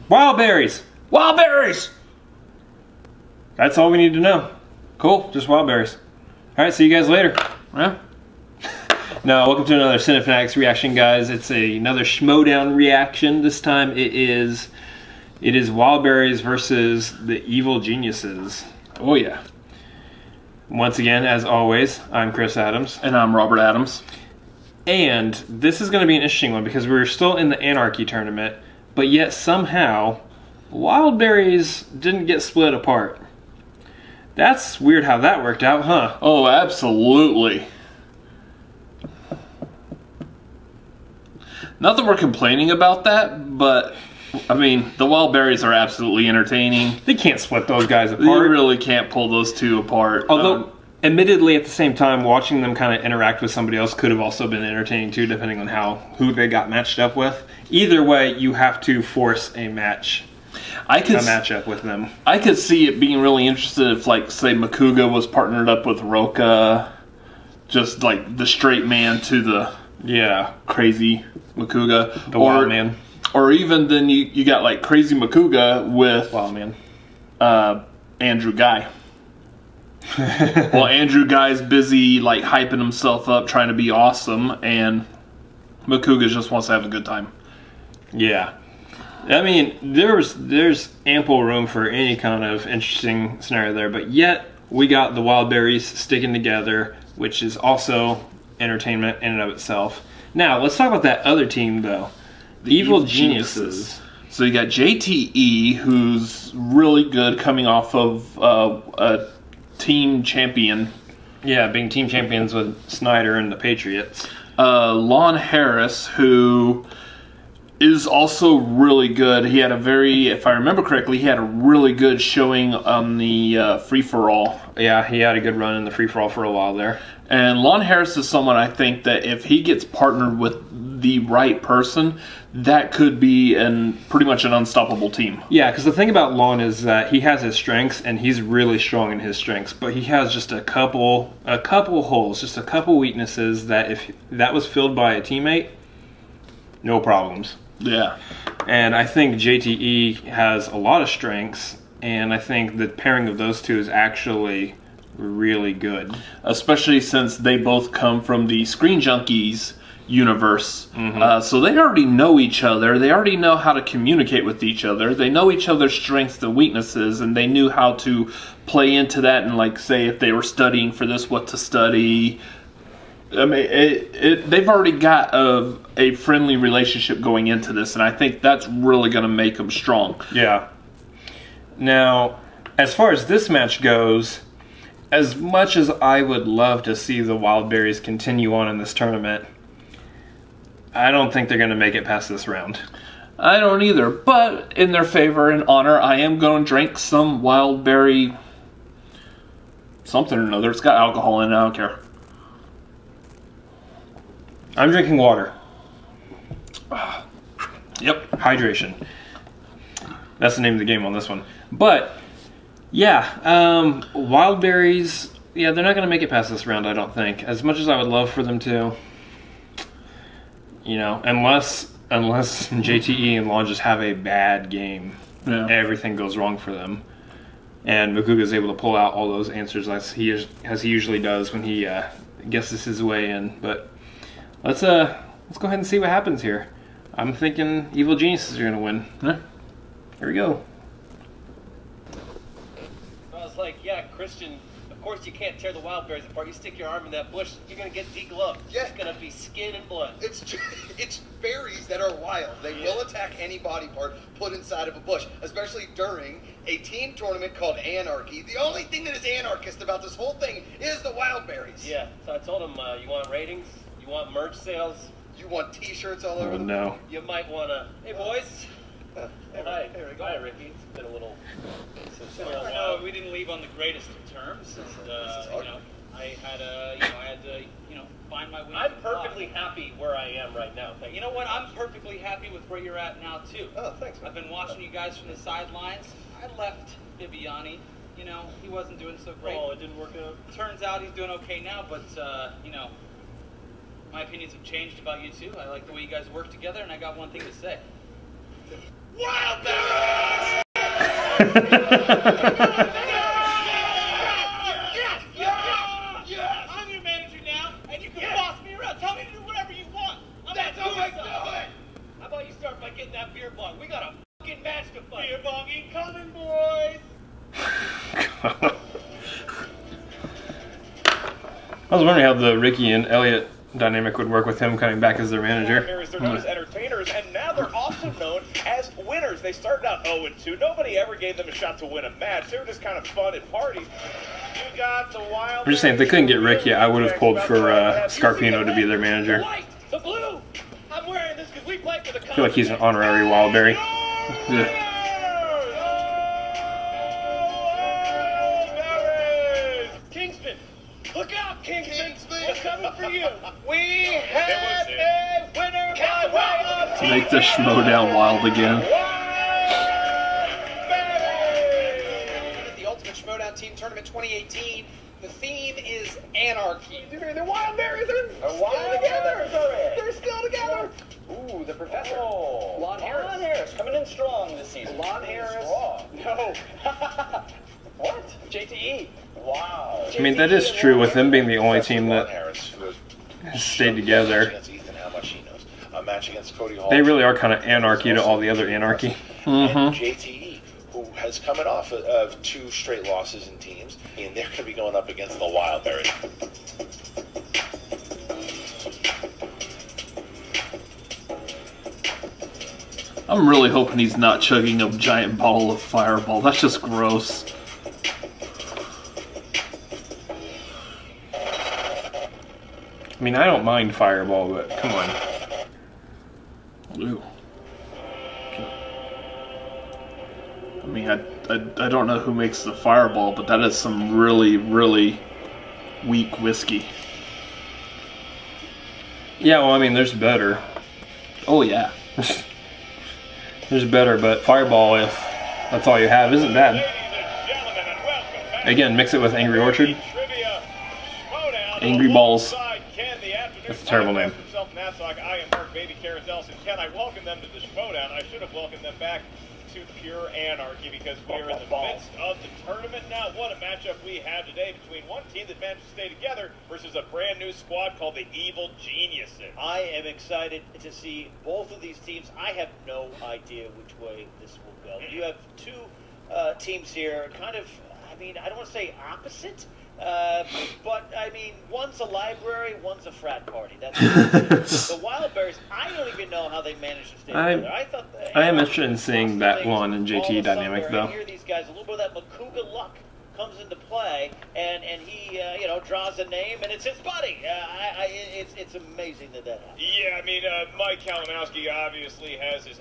Wildberries! Wildberries! That's all we need to know. Cool, just Wildberries. Alright, see you guys later. Yeah. Now, welcome to another Cinefanatics reaction, guys. It's another Schmoedown reaction. This time it is Wildberries versus the Evil Geniuses. Oh yeah. Once again, as always, I'm Chris Adams. And I'm Robert Adams. And this is going to be an interesting one because we're still in the Anarchy tournament, but yet somehow Wildberries didn't get split apart. That's weird how that worked out, huh? Oh, absolutely. Not that we're complaining about that, but I mean, the Wildberries are absolutely entertaining. They can't split those guys apart. You really can't pull those two apart. Although, admittedly, at the same time, watching them kind of interact with somebody else could have also been entertaining too, depending on who they got matched up with. Either way, you have to force a matchup with them. I could see it being really interesting if, like, say, Makuga was partnered up with Roka, just like the straight man to the crazy Makuga, the wild man. Or even then you got like crazy Makuga with Wild Man. Andrew Guy. Well, Andrew Guy's busy like hyping himself up, trying to be awesome, and Makuga just wants to have a good time. Yeah. I mean, there's ample room for any kind of interesting scenario there, but yet we got the Wildberries sticking together, which is also entertainment in and of itself. Now, let's talk about that other team, though. The Evil Geniuses. So you got JTE, who's really good, coming off of a team champion. Yeah, being team champions with Snyder and the Patriots. Lon Harris, who is also really good. He had if I remember correctly, he had a really good showing on the free-for-all. Yeah, he had a good run in the free-for-all for a while there. And Lon Harris is someone I think that if he gets partnered with the right person, that could be pretty much an unstoppable team. Yeah, because the thing about Lon is that he has his strengths, and he's really strong in his strengths, but he has just a couple holes, just a couple weaknesses that if that was filled by a teammate, no problems. Yeah. And I think JTE has a lot of strengths, and I think the pairing of those two is actually really good. Especially since they both come from the Screen Junkies universe. Mm-hmm. So they already know each other. They already know how to communicate with each other. They know each other's strengths and weaknesses, and they knew how to play into that and, like, say if they were studying for this, what to study. I mean, they've already got a friendly relationship going into this, and I think that's really going to make them strong. Yeah. Now, as far as this match goes, as much as I would love to see the Wildberries continue on in this tournament, I don't think they're going to make it past this round. I don't either, but in their favor and honor, I am going to drink some Wildberry something or another. It's got alcohol in it, I don't care. I'm drinking water. Yep. Hydration. That's the name of the game on this one. But, yeah, Wildberries, yeah, they're not going to make it past this round, I don't think. As much as I would love for them to. You know, unless JTE and Lon just have a bad game, everything goes wrong for them. And Makuga is able to pull out all those answers as he usually does when he guesses his way in. But let's go ahead and see what happens here. I'm thinking Evil Geniuses are going to win. Yeah. Here we go. I was like, yeah, Christian, of course you can't tear the Wildberries apart. You stick your arm in that bush, you're going to get degloved. Yeah. It's going to be skin and blood. It's berries that are wild. They will attack any body part put inside of a bush, especially during a team tournament called Anarchy. The only thing that is anarchist about this whole thing is the Wildberries. Yeah, so I told him, you want ratings? You want merch sales? You want t-shirts all over them? No. You might want to... Hey, boys. Hi. There we go. Hi, Ricky. It's been a little... Well, we didn't leave on the greatest of terms. And, you know, I had to find my way. I'm perfectly happy where I am right now. You know what? I'm perfectly happy with where you're at now too. Oh, thanks, man. I've been watching you guys from the sidelines. I left Bibiani. You know, he wasn't doing so great. Oh, it didn't work out. Turns out he's doing okay now, but you know, my opinions have changed about you too. I like the way you guys work together, and I got one thing to say. Wildberries! I'm your manager now, and you can boss me around. Tell me to do whatever you want. That's how I do it. How about you start by getting that beer bong? We got a fucking match to fight. Beer bong incoming, boys. I was wondering how the Ricky and Elliot dynamic would work with him coming back as their manager. They're known as entertainers, and now they're also known as winners. They started out 0-2. Nobody ever gave them a shot to win a match. They were just kind of fun at parties. You got the Wild. I'm just saying, if they couldn't get Ricky, I would have pulled for Scarpino to be their manager. White, the blue. I'm wearing this because we play for the. I feel like he's an honorary Wildberry. Kingston, look out, Kingston. We're coming for you. We have a winner by way of Make the Schmoedown wild again. The Ultimate Schmoedown Team Tournament 2018. The theme is Anarchy. The Wildberries are still together. They're still together. Ooh, the Professor. Oh, Lon Harris. Lon Harris coming in strong this season. Lon Harris. No. What? JTE. Wow. I mean, that is true with them being the only team that has stayed together. Against Ethan, how much he knows. A match against Cody Hall. They really are kind of anarchy to all the other anarchy. And JTE, who has coming off of 2 straight losses in teams, and they're going to be going up against the Wildberries. I'm really hoping he's not chugging a giant bottle of Fireball. That's just gross. I mean, I don't mind Fireball, but come on. Ooh. I mean, I don't know who makes the Fireball, but that is some really, really weak whiskey. Yeah, well, I mean, there's better. Oh, yeah. There's better, but Fireball, if that's all you have, isn't bad. Again, mix it with Angry Orchard. Angry Balls. That's a terrible name. I am Mark Baby Carousels, and Ken, I welcome them to the Schmoedown. I should have welcomed them back to pure anarchy because we're in the midst of the tournament now. What a matchup we have today between one team that managed to stay together versus a brand new squad called the Evil Geniuses. I am excited to see both of these teams. I have no idea which way this will go. You have two teams here, kind of, I mean, I don't want to say opposite, but I mean, one's a library, one's a frat party. That's the Wildberries. I don't even know how they managed to stay together. I am interested in seeing that Lon and JTE dynamic, though. I hear these guys, a little bit of that Makuga luck comes into play, and he you know, draws a name, and it's his buddy. It's amazing that happens. Yeah, I mean, Mike Kalinowski obviously has his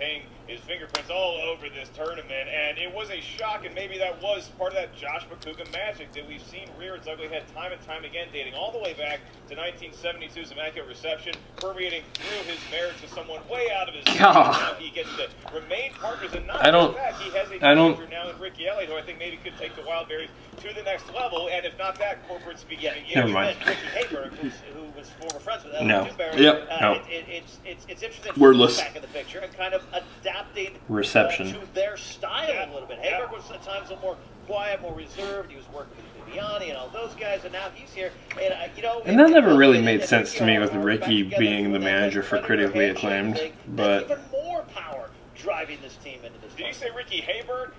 fingerprints all over this tournament, and it was a shock, and maybe that was part of that Josh Makuga magic that we've seen rear its ugly head time and time again, dating all the way back to 1972's Immaculate Reception, permeating through his marriage to someone way out of his league. Now he gets to remain partners, and not only that, he has a manager now in Ricky Elliott, who I think maybe could take the Wildberries to the next level, and if not that, corporate speaking. Never mind. Ricky Hayberg, who was former friends with No. Yep. No. It's interesting. Wordless. Back in the picture and kind of adapting Reception to their style a little bit. Hayberg was at times a little more quiet, more reserved. He was working with Viviani and all those guys, and now he's here. And you know, and that never really made sense to me with Ricky being the manager for critically acclaimed, but even more power driving this team into this. Did you say Ricky Hayberg?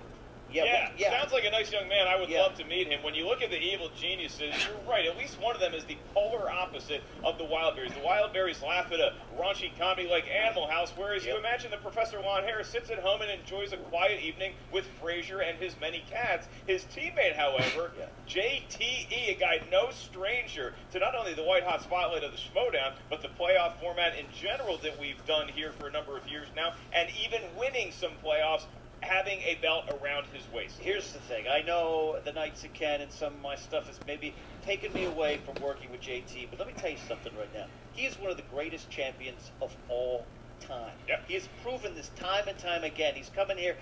Yeah. Sounds like a nice young man. I would love to meet him. When you look at the Evil Geniuses, you're right. At least one of them is the polar opposite of the Wildberries. The Wildberries laugh at a raunchy comedy like Animal House, whereas you imagine that Professor Lon Harris sits at home and enjoys a quiet evening with Frasier and his many cats. His teammate, however, JTE, a guy no stranger to not only the white-hot spotlight of the Schmoedown, but the playoff format in general that we've done here for a number of years now, and even winning some playoffs, having a belt around his waist. Here's the thing. I know the Knights of Ken and some of my stuff has maybe taken me away from working with JT, but let me tell you something right now. He is one of the greatest champions of all time. Yep. He has proven this time and time again. He's coming here.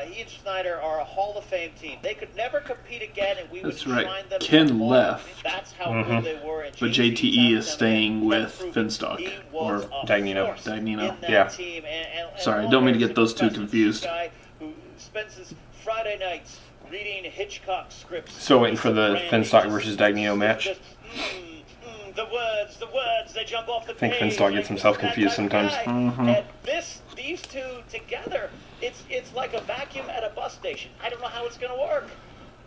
He and Schneider are a Hall of Fame team. They could never compete again, and we would find them. Ken left. That's how good they were. And but JTE is staying with Finstock or Dagnino. Dagnino. Yeah. Team. Sorry, I don't mean to get those two confused. Who spends his Friday nights reading Hitchcock scripts. Still waiting for the Finstock versus Dagnino match. Just, the words, they jump off the page. I think Finstock gets himself confused sometimes. And these two together, it's like a vacuum at a bus station. I don't know how it's going to work.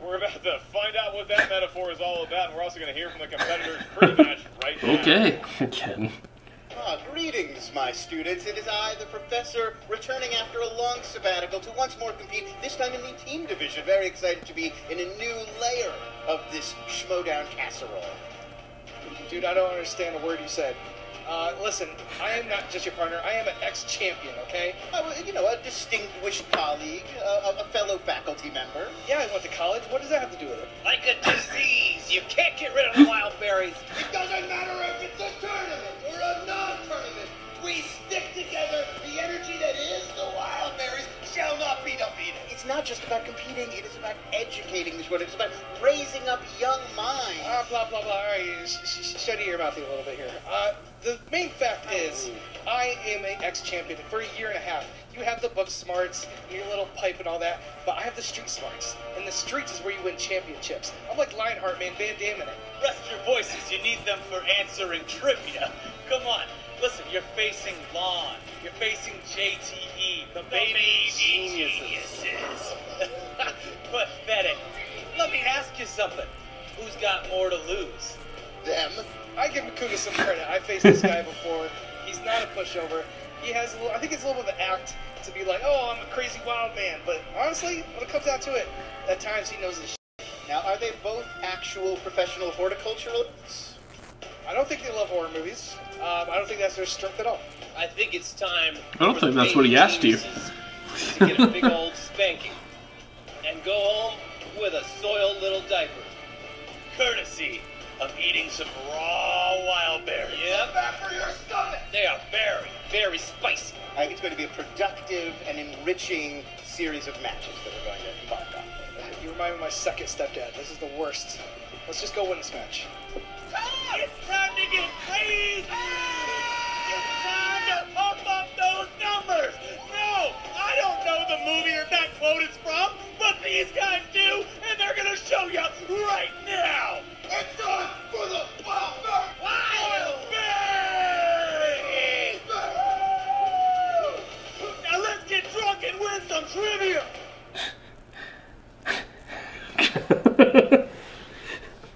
We're about to find out what that metaphor is all about, and we're also going to hear from the competitors pre-match right now. Okay. Again. Greetings, my students. It is I, the professor, returning after a long sabbatical to once more compete, this time in the team division. Very excited to be in a new layer of this Schmoedown casserole. Dude, I don't understand a word you said. Listen, I am not just your partner. I am an ex-champion, okay? A distinguished colleague, a fellow faculty member. Yeah, I went to college. What does that have to do with it? Like a disease, you can't get rid of the Wildberries. It doesn't matter if it's a tournament or a non-tournament. We stick together. The energy that is the Wildberries shall not be defeated. It's not just about competing. It is about educating this world. It's about raising up young minds. Blah, blah, blah. All right, shut your mouth a little bit here. The main fact is, I am an ex-champion for a year and a half. You have the book smarts, your little pipe and all that, but I have the street smarts. And the streets is where you win championships. I'm like Lionheart, man, Van Damme in it. Rest your voices, you need them for answering trivia. Come on, listen, you're facing Lon, you're facing JTE, the baby geniuses. Pathetic. Let me ask you something. Who's got more to lose? Them. I give Makuga some credit. I faced this guy before. He's not a pushover. He has I think it's a little bit of the act to be like, oh, I'm a crazy wild man. But honestly, when it comes down to it, at times he knows his shit. Now, are they both actual professional horticulturalists? I don't think they love horror movies. I don't think that's their strength at all. I think it's time. I don't think that's what he asked you. To get a big old spanking and go home with a soiled little diaper, courtesy of eating some raw Wildberries. Yep. Back for your stomach. They are very, very spicy. I think it's going to be a productive and enriching series of matches that we're going to embark on. You remind me of my second stepdad. This is the worst. Let's just go win this match. It's time to get crazy! It's time to pump up those numbers! No, I don't know the movie or that quote is from, but these guys do, and they're gonna show you right now! It's time for the Wildberries! Now let's get drunk and win some trivia!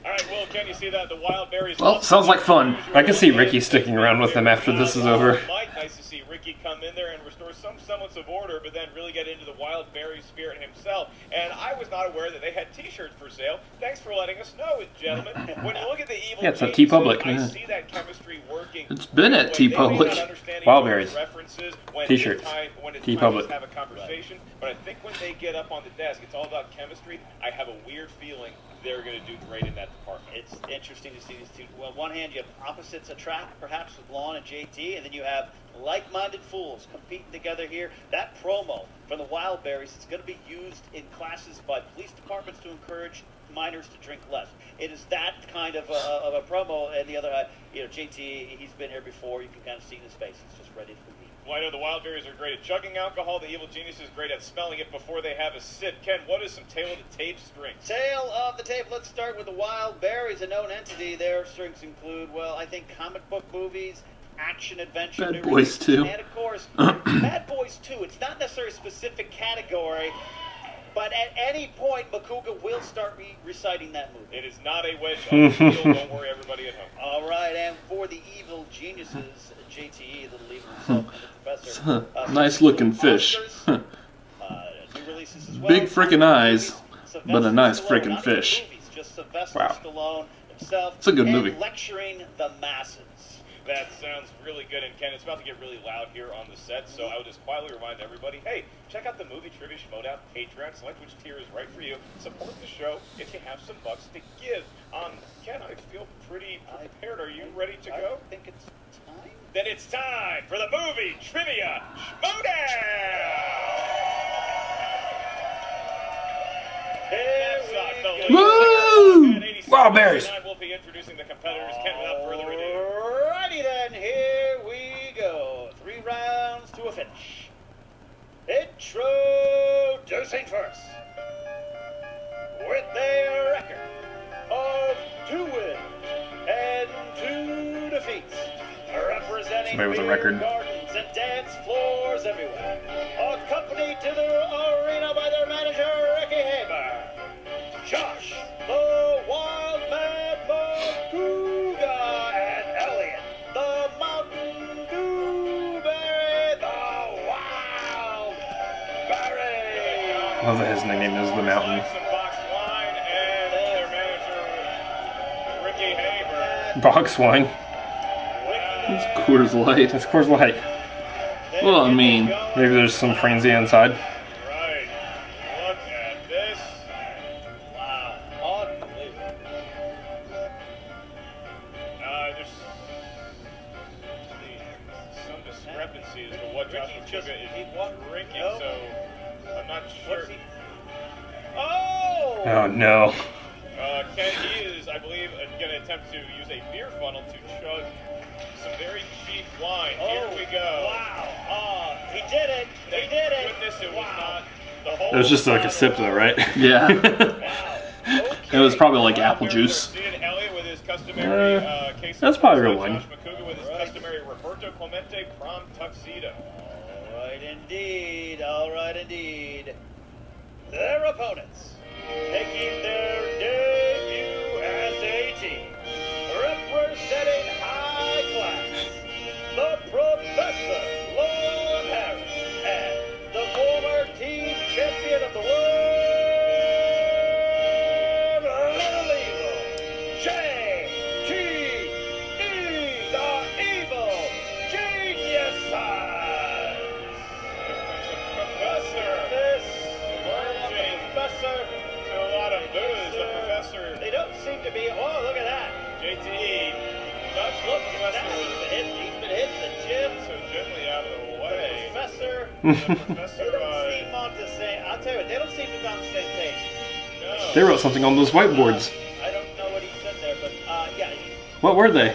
Alright, Will, can you see that? The Wildberries... Well, sounds like fun. I can see Ricky sticking around with them after this is over. Mike, nice to see Ricky come in there and restore some semblance of order, but then really get into the Wildberry spirit himself. And I was not aware that they had T-shirts for sale. Thanks for letting us know, gentlemen. When you look at the evil, Yeah, it's at T-Public. I see that chemistry working. It's been at T-Public. Wildberries. T-shirts. T-Public. Have a conversation, but I think when they get up on the desk, it's all about chemistry. I have a weird feeling they're going to do great in that department. It's interesting to see these two. Well, on one hand, you have opposites attract, perhaps with Lon and JT, and then you have like-minded fools competing together here. That promo from the Wildberries is going to be used in classes by police departments to encourage minors to drink less. It is that kind of a promo, and the other, JT, he's been here before. You can kind of see in his face. He's just ready to compete. Well, I know the Wildberries are great at chugging alcohol. The Evil Genius is great at smelling it before they have a sip. Ken, what is some tail of the tape strengths? Tail of the tape. Let's start with the Wildberries, a known entity. Their strengths include, well, I think comic book movies, action adventure, Bad Boys 2. and of course, Bad Boys 2. It's not necessarily a specific category, but at any point, Makuga will start reciting that movie. It is not a wedge on the field. Don't worry, everybody at home. All right, and for the Evil Geniuses, JTE, the leader himself, and the professor. Nice looking fish. New releases as well. Big frickin' eyes, Sylvester but a nice Stallone, frickin' not fish. even movies, just Sylvester Wow. Stallone himself. It's a good and movie. Lecturing the masses. That sounds really good. And Ken, it's about to get really loud here on the set, so I would just quietly remind everybody, hey, check out the Movie Trivia Schmoedown Patreon. Select which tier is right for you. Support the show if you have some bucks to give. Ken, I feel pretty prepared. Are you ready to go? I think it's time. Then it's time for the Movie Trivia Schmoedown! Woo! Wildberries! We'll be introducing the competitors. Ken, without further ado. Alrighty then, here we go. 3 rounds to a finish. Introducing Introducing first, with their record of 2 wins and 2 defeats, representing Somebody with a record. gardens and dance floors everywhere, accompanied to their arena by their manager, Ricky Haber, Josh, the Wild Man Makuga, and Elliot, the Mountain Dewberry, the Wild Berry. I love that his nickname is the Mountain. Box wine. It's Coors Light. It's Coors Light. Well, I mean, Maybe there's some Franzia inside. Right. Look at this. Wow. Unbelievable. There's some discrepancy as to what Josh Makuga is drinking, No. so I'm not sure. Oh! Oh no. Ken, he is, I believe, going to attempt to use a beer funnel to chug some very cheap wine. Here we go. Wow. He did it. He did it. Goodness, it was not the whole. It was just like a sip though, right? yeah. Wow. It was probably like apple juice. Elliot with his customary case that's of probably real Josh wine. Makuga with his customary Roberto Clemente prom tuxedo. All right, indeed. All right, indeed. Their opponents, taking their debut as a team, representing high class, the Professor Lon Harris and the former team champion of the world, Little Evil, JTE, the Evil Geniuses. Professor. This Professor. To a lot of booze, the Professor. They don't seem to be. Oh, look at that. JTE. Dutch Look, Professor. he's been hitting the gym. So gently out of the way. Professor. The Professor. They don't seem on the same. I'll tell you what, they don't seem to be on the same page. No. They wrote something on those whiteboards. I don't know what he said there, but yeah. What were they?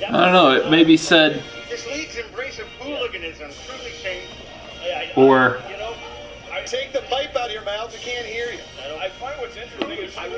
I don't know. It maybe said, This league's embrace of hooliganism truly shameful. Or You know, Take the pipe out of your mouth, we can't hear you. I find what's interesting is I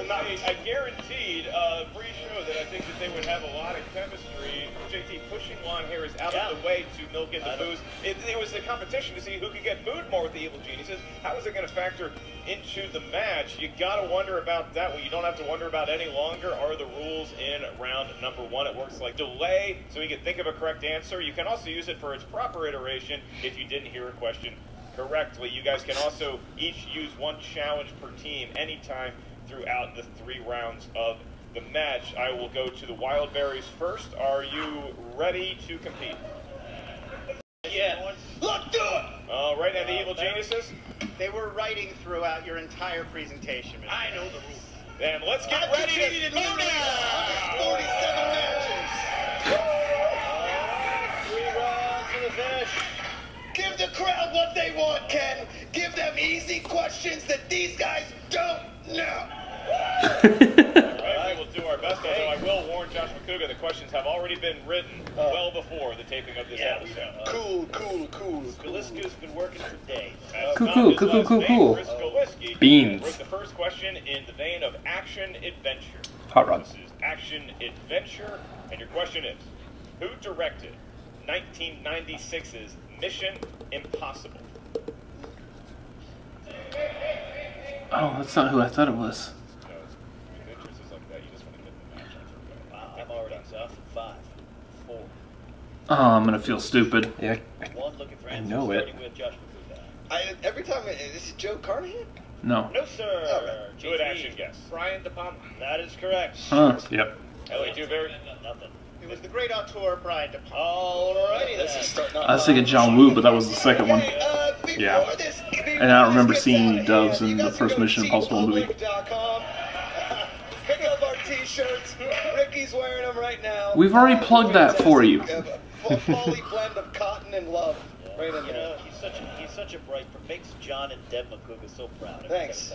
guaranteed pre-show that I think that they would have a lot of chemistry. JT pushing Lon Harris out of the way to milk in the booze. It was a competition to see who could get booed more with the Evil Geniuses. How is it going to factor into the match? You got to wonder about that. What you don't have to wonder about any longer are the rules in round number 1. It works like delay, so you can think of a correct answer. You can also use it for its proper iteration if you didn't hear a question correctly. You guys can also each use 1 challenge per team anytime throughout the 3 rounds of the match. I will go to the Wildberries first. Are you ready to compete? yeah. Look, do it! All right, and the Evil Geniuses? They were writing throughout your entire presentation. I know the rules. Then let's get I've ready competed to in 147 matches. 3 rounds to the finish. Give the crowd what they want, Ken. Give them easy questions that these guys don't know. All right, we will do our best, although I will warn Josh Makuga the questions have already been written well before the taping of this episode. Cool. Skalisku's been working for days. Cool. Chris Skalisky Beans. wrote the first question in the vein of action-adventure. Hot rod. This is action-adventure, and your question is, who directed 1996's Mission Impossible? oh, that's not who I thought it was. No, adventures is like that. You just want to get the match on. Wow, I'm already exhausted. 5, 4, Oh, I'm going to feel stupid. Yeah. 1. Looking for I answers, know it. starting with Josh Makuga. Every time, this is Joe Carnahan? No. No, sir. Good JTE. action guess. Brian De Palma. That is correct. Huh. Yep. Elliot Dewberry. Nothing. It was the great auteur Brian De Palma. Alrighty then. I was thinking John Woo, but that was the second one. Yeah. And I don't remember seeing any doves in the first Mission Impossible movie. Pick up our t-shirts. Ricky's wearing them right now. We've already plugged that for you. Poly blend of cotton and love. Right in You there. know, he's such a bright. Makes John and Deb Makuga so proud. Thanks.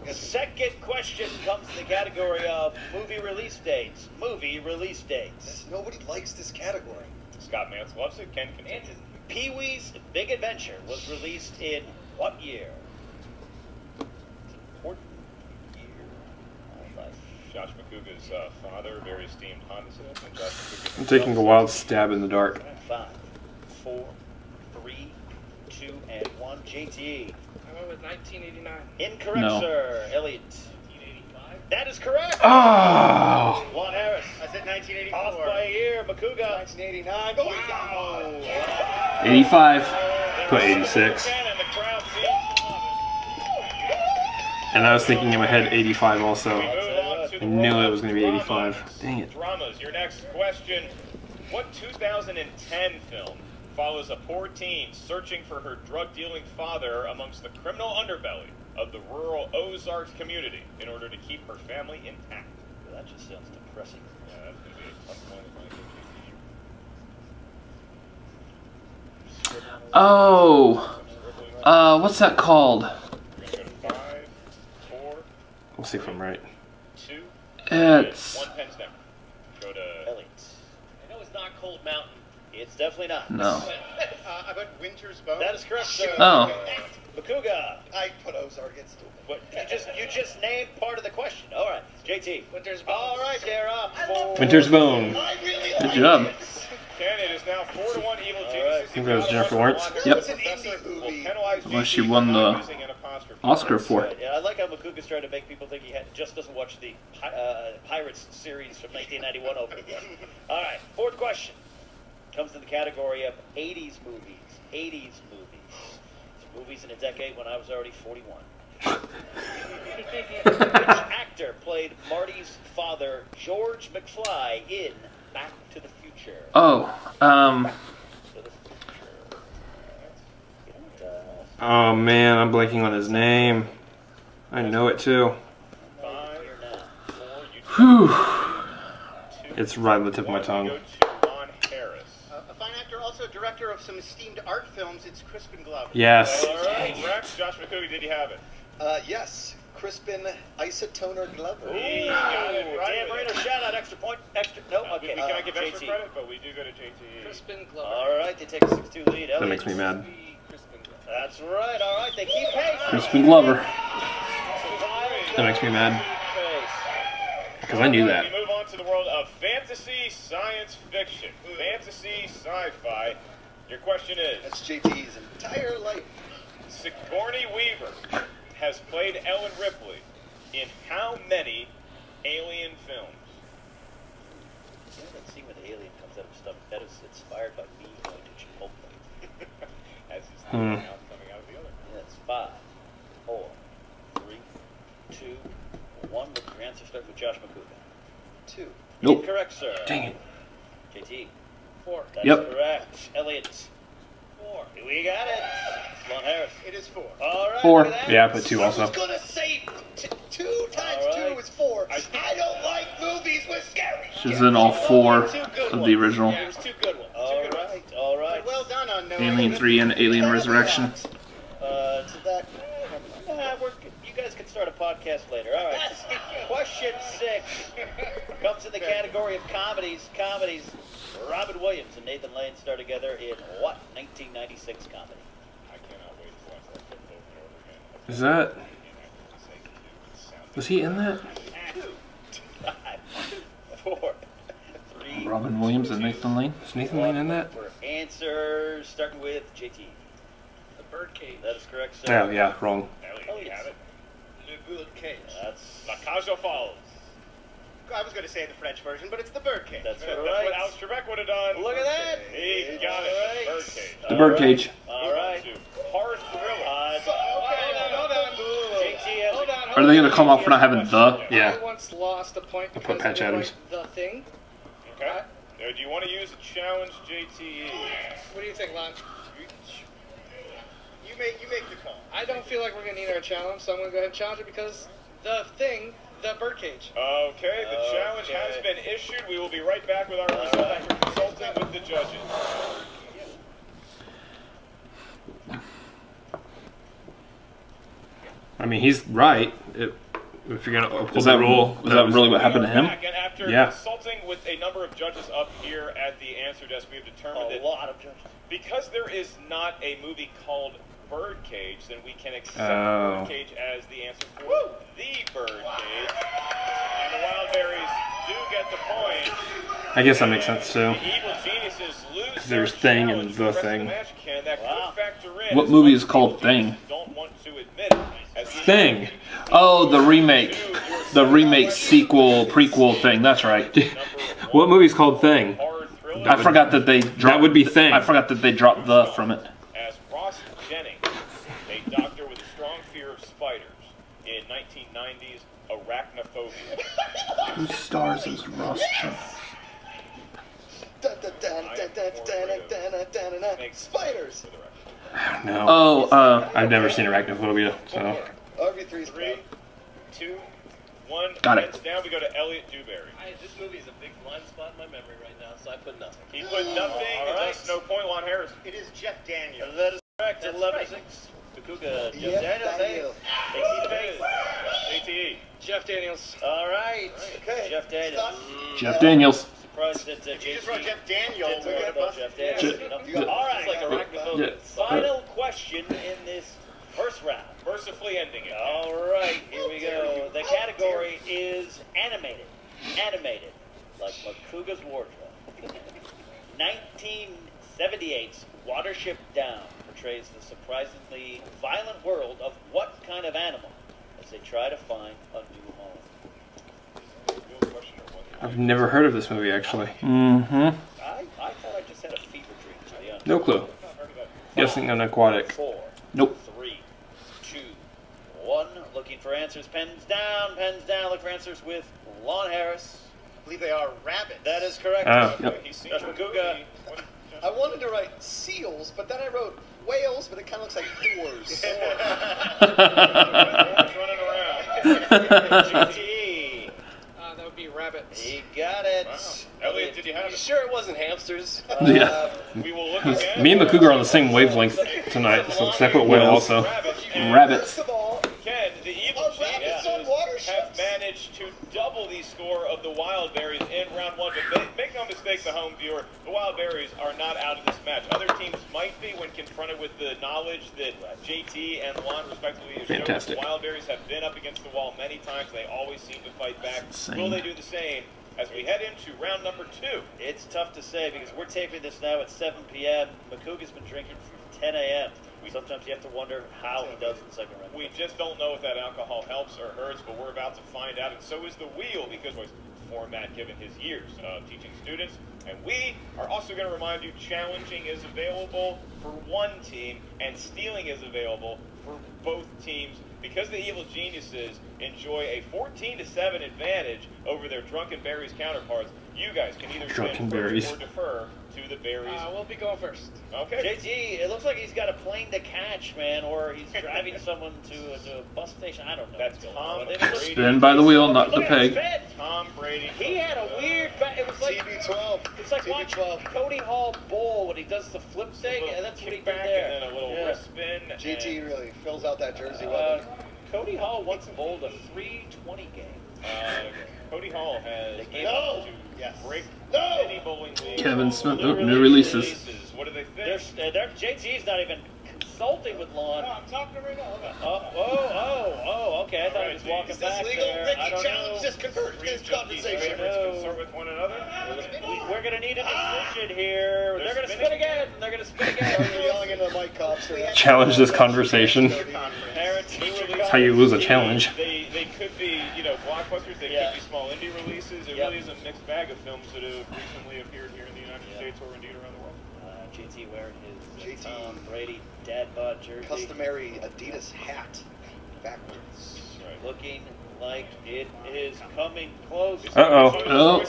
The second question comes in the category of movie release dates. Movie release dates. Nobody likes this category. Scott Mance loves it. Ken continues. Pee-wee's Big Adventure was released in what year? his father, very esteemed Honda salesman. And Josh McCougar I'm taking a wild stab in the dark. 5, 4, 3, 2, and 1. JTE. I went with 1989. Incorrect, No. sir. Elliot. 1985. That is correct. Oh! Lon Harris. I said 1984. Off by a year. McCougar. 1989. Wow. 85. Put 86. And the crowd seems And I was thinking in my head 85 also. we move on to the I knew world it was going to be of 85. dramas. Dang it. Dramas. Your next question. What 2010 film follows a poor teen searching for her drug-dealing father amongst the criminal underbelly of the rural Ozarks community in order to keep her family intact? Well, that just sounds depressing. Yeah, that's going to be a tough one. Oh, what's that called? We're going to go to 5, 4, We'll see if I'm right. 2, It's 1 pen's down. Go to Elliot. I know it's not Cold Mountain. It's definitely not. no. I bet Winter's Bone. That is correct, sir. Oh. McCougar. I put Ozark. It's stupid. What, you just named part of the question. All right. JT. Winter's Bone. All right, they're up. For Winter's Bone. I really Good like job. it. Ken, it is now 4-1 Evil All Geniuses. right. I think that was Jennifer Lawrence. Yep. It's an indie movie. Well, she won the Oscar for it. Yeah, I like how McCougar's trying to make people think he just doesn't watch the Pirates series from 1991 over again. All right, fourth question. Comes in the category of 80s movies. 80s movies. It's movies in a decade when I was already 41. Which actor played Marty's father, George McFly, in Back to the Future? Oh, To the Future. You know, Oh man, I'm blanking on his name. I know it too. 5, here now. 4, you whew. It's right on the tip of my We tongue. go to Lon Harris. A fine actor, also director of some esteemed art films. It's Crispin Glover. Yes. All right, Rex, Josh McCougar, did you have it? Yes. Crispin Isotoner Glover. He got it right. Dan Marino, shout out, extra point, extra, no, We okay. cannot give extra JT. credit, but we do go to JTE. Crispin Glover. All right, they take a 6-2 lead. That Elliot. makes me mad. Crispin Glover. That's right, all right, they keep pace. Crispin Glover. That makes me mad. Pace. Because I knew that. We move on to the world of fantasy science fiction. Fantasy sci-fi. Your question is, That's JT's entire life. Sigourney Weaver has played Ellen Ripley in how many Alien films? You know that scene where the alien comes out of his stomach? That is inspired by me going to Chipotle. As his Hmm. mouth coming out of the other. That's 5, 4, 3, 2, 1. With your answer start with Josh McCougar. 2. Nope. Incorrect, sir. Dang it. JT. 4. That's Yep. correct. Elliot. 4. We got it. Lon Harris. It is 4. All right. 4. look at that. Yeah, I put 2 I was also. gonna say 2 times All 2 right. is 4. I don't like movies with scary. She's in all 4 of the original. Yeah, it was 2 good ones. 2 All good right. ones. All right. Well done on knowing. Alien 3 and Alien Resurrection. To that. You guys can start a podcast later. All right. Question 6 comes in the category of comedies. Comedies. Robin Williams and Nathan Lane star together in what 1996 comedy? I cannot wait to watch that clip over and over again. Is that? Was he in that? 5, 4, 3. Robin Williams and Nathan Lane. Is Nathan Lane in that? For answers, starting with JT. The Birdcage. That is correct, sir. Yeah, yeah, wrong. Elliot, you have it? Le Birdcage. That's La Cage aux Folles. I was going to say the French version, but it's the Birdcage. That's That's right. what Alex Trebek would have done. Look at that. He got it. All The right. Birdcage. The Birdcage. All right. Hard thriller. Hold on. JT has Hold a- on. Are they going to come off for not having the? Yeah. I once lost a point put because Patch I did Adams. like the thing. Okay. Do you want to use a challenge, JTE? What do you think, Lon? You make the call. I don't feel like we're going to need our challenge, so I'm going to go ahead and challenge it because the thing, the Birdcage. Okay, the challenge has been issued. We will be right back with our results after consulting with the judges. I mean, he's right. If you're gonna uphold Is that the rule, was that really what happened to him? Back, and after Yeah. consulting with a number of judges up here at the answer desk, we have determined A that lot of judges. because there is not a movie called Birdcage, then we can accept Oh. Birdcage as the answer for the Birdcage. And the Wildberries I guess that makes sense too. The evil geniuses lose There's their Thing and challenge The for rest of Thing. match, Ken. That could factor in What as movie much is as called evil geniuses Thing? Don't want to admit it. As the Thing. Oh, the remake sequel prequel thing. That's right. What movie's called Thing? horror thriller I forgot that they dropped. That would be Thing. I forgot that they dropped the from it. as Ross Jennings, a doctor with a strong fear of spiders in 1990's Arachnophobia. Who stars as Ross Jennings? Spiders. No. Oh, I've never seen Arachnophobia, so. RV3's 3, 2, 1. Got it. Hands down, we go to Elliot Dewberry. This movie is a big blind spot in my memory right now, so I put nothing. He put nothing. All right. That's no point. Lon Harris. It is Jeff Daniels. That is correct. That's 11-6. right. Takuga, Jeff Yep, Daniels, Daniels. JTE. Jeff Daniels. All right. Okay. Jeff Daniels. Stop. Jeff Daniels. Surprised that You just wrote JT Jeff Daniels. didn't write about Jeff Daniels. All right. It's like arachnophobia. Final question in this first round. Mercifully ending it. All right, here we go. The category is animated. Animated, like Makuga's wardrobe. 1978's Watership Down portrays the surprisingly violent world of what kind of animal as they try to find a new home? I've never heard of this movie, actually. Mm-hmm. I thought I just had a fever dream, to be honest. No clue. Guessing an aquatic. 4, Nope. 3, 2, 1. Looking for answers. Pens down, look for answers with Lon Harris. I believe they are rabbits. That is correct. Yep. He's seen That's your Makuga. movie. What- I wanted to write seals, but then I wrote whales, but it kind of looks like oars. Running around. JTE. That would be rabbits. He got it. Wow. Elliot, did you have You it? sure it wasn't hamsters? Yeah. We will look again. Me and Makuga are on the same wavelength tonight, so I put whale also. Rabbits. And Rabbits. First of all, Ken, the evil rabbits on geniuses water have ships. managed to double the score of the Wildberries in round 1. But make no mistake, the home viewer, the Wildberries are not out of this match. Other teams might be when confronted with the knowledge that JT and Lon respectively have shown. Fantastic. The Wildberries have been up against the wall many times. They always seem to fight back. Insane. Will they do the same as we head into round number 2? It's tough to say because we're taping this now at 7 p.m. Makuga's been drinking from 10 a.m. Sometimes you have to wonder how he does in the second round. We just don't know if that alcohol helps or hurts, but we're about to find out. And so is the wheel, because of format given his years of teaching students. And we are also going to remind you, challenging is available for one team, and stealing is available for both teams. Because the evil geniuses enjoy a 14-7 advantage over their Drunken Berries counterparts, you guys can either Drunken win Berries. first or defer to the Berries. We'll be going first. Okay. JT, it looks like he's got a plane to catch, man, or he's driving someone to a bus station. I don't know. That's Tom Brady. Brady. Spin by the wheel, not the Look at his peg. bed. Tom Brady. He had a weird. It was like TB12. it's like watching TB12. Cody Hall bowl when he does the flip thing, and that's what he did back there. and then a little Yeah. wrist spin. JT really fills out that jersey well. Cody Hall once bowled a 320 game. Cody Hall has They been gave able up. to break No. many bowling leagues. Kevin Smith. Oh, new releases. What do they There's, think? JT's not even consulting with Lon. I'm talking to right now. Okay. I thought he was walking Is this back legal? there. I Ricky, don't challenge know. this this conversation. No. Consort with one another. We're going to need a decision here. They're going to spin again. They're going to spin again. You're yelling into the mic, cops. Challenge this conversation. Parents, That's how you lose a challenge. They could be, blockbusters. They Yeah. could be small indie releases. It Yep. really is a mixed bag of films that have recently appeared here in the United States or indeed around the world. JT wearing his JT. Tom Brady dad bod jersey. Customary Adidas hat. Backwards. Right. Looking like it is coming close. Uh-oh.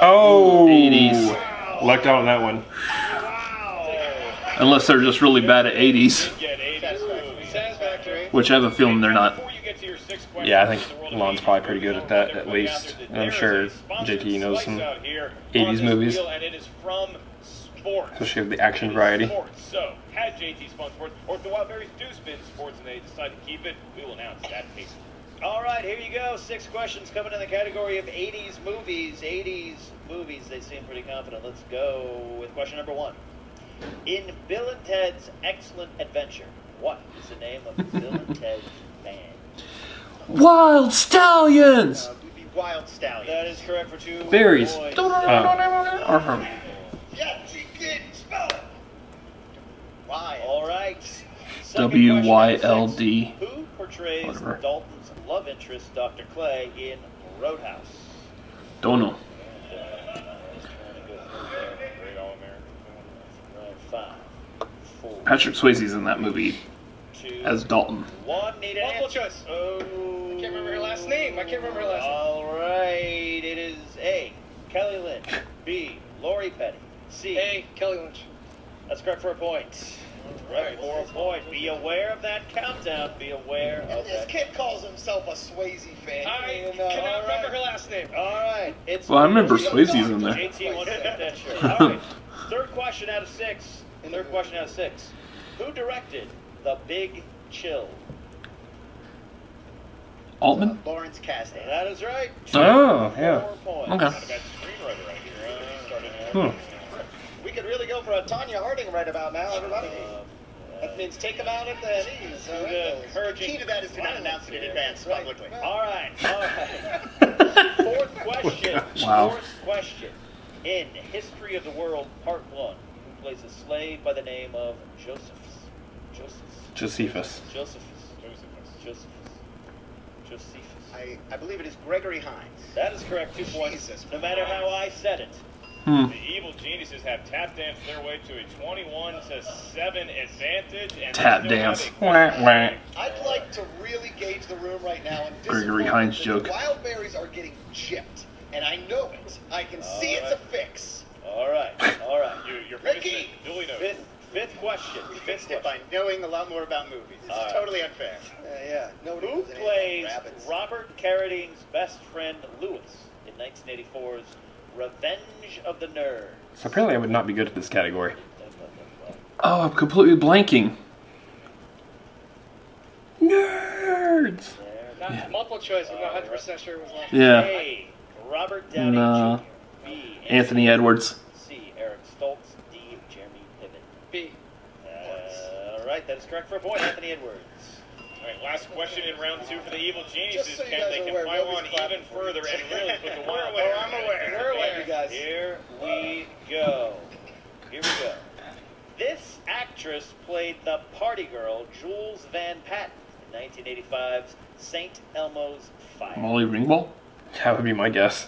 Oh. 80s. Lucked out on that one. Unless they're just really bad at 80s, Get 80s movies. Satisfactory. which I have a feeling they're not. Before you get to your sixth question, Yeah, I think the world of Lon's 80s probably pretty movies, good at that, I wanna at point out least. that And I'm there sure is a sponsored JT knows slice some out here 80s on this movies. wheel, and it is from sports. Especially with the action variety. Sports. So, had JT spun sports, or if the Wildberries do spin sports and they decide to keep it, we will announce that case. All right, here you go. 6 questions coming in the category of 80s movies. 80s movies. They seem pretty confident. Let's go with question number 1. In Bill and Ted's Excellent Adventure, what is the name of Bill and Ted's band? Wild Stallions! Wild Stallions. That is correct for 2 Berries. points. Yeah, she did. Spell it. Wild. All right. WYLD. Who portrays Whatever. Dalton's love interest, Dr. Clay, in Roadhouse? Don't know. Great All-American. Right, 5, 4, Patrick Swayze's in that movie 2, as Dalton. 1. Need an Multiple answer. choice. Oh. I can't remember her last name. All right. It is A, Kelly Lynch. B, Lori Petty. C. Hey, Kelly Lynch. That's correct for a point. Right, for a point. Be aware of that countdown. Be aware of This that. kid calls himself a Swayze fan. I cannot remember her last name. All right. It's Well, I remember Swayze's in there. JT wants to get that shirt. All right. Third question out of 6. Third question out of 6. Who directed The Big Chill? Altman? Lawrence Kasdan. That is right. Oh, yeah. 4 points. Okay. Not a bad screenwriter right here. We could really go for a Tanya Harding right about now, everybody. That means take them out at the knees. All right. The key to that is to not announce it in advance publicly. All right. All right. Fourth question. Wow. Fourth question. In History of the World, Part 1, who plays a slave by the name of Josephus? Josephus. I believe it is Gregory Hines. That is correct. 2 points. Jesus No matter how I said it. The evil geniuses have tap danced their way to a 21-7 advantage. And Tap they still dance. have a- Wah, wah. I'd like to really gauge the room right now. And Gregory Hines the joke. Wildberries are getting gypped, and I know it. I can see it's a fix. All right. All right. Your Ricky! punishment duly noted. Fifth question. You fixed it by knowing a lot more about movies. It's totally unfair. Yeah. Nobody Who knows anything plays about rabbits. Robert Carradine's best friend Lewis in 1984's Revenge of the Nerds? So apparently I would not be good at this category. Oh, I'm completely blanking. Nerds! Not multiple choice. I'm not 100% sure it was last. Yeah. A, Robert Downey No. Jr. B, Anthony Edwards. C, Eric Stoltz. D, Jeremy Piven. B. All right, that is correct for a point. Anthony Edwards. All right, last question in round 2 for the evil geniuses. Just so you Can guys they are can aware, pile on nobody's even clapping for further you. and really put the world aware. I'm aware. We're aware, you guys. Here we go. Here we go. This actress played the party girl Jules Van Patten in 1985's St. Elmo's Fire. Molly Ringwald? That would be my guess.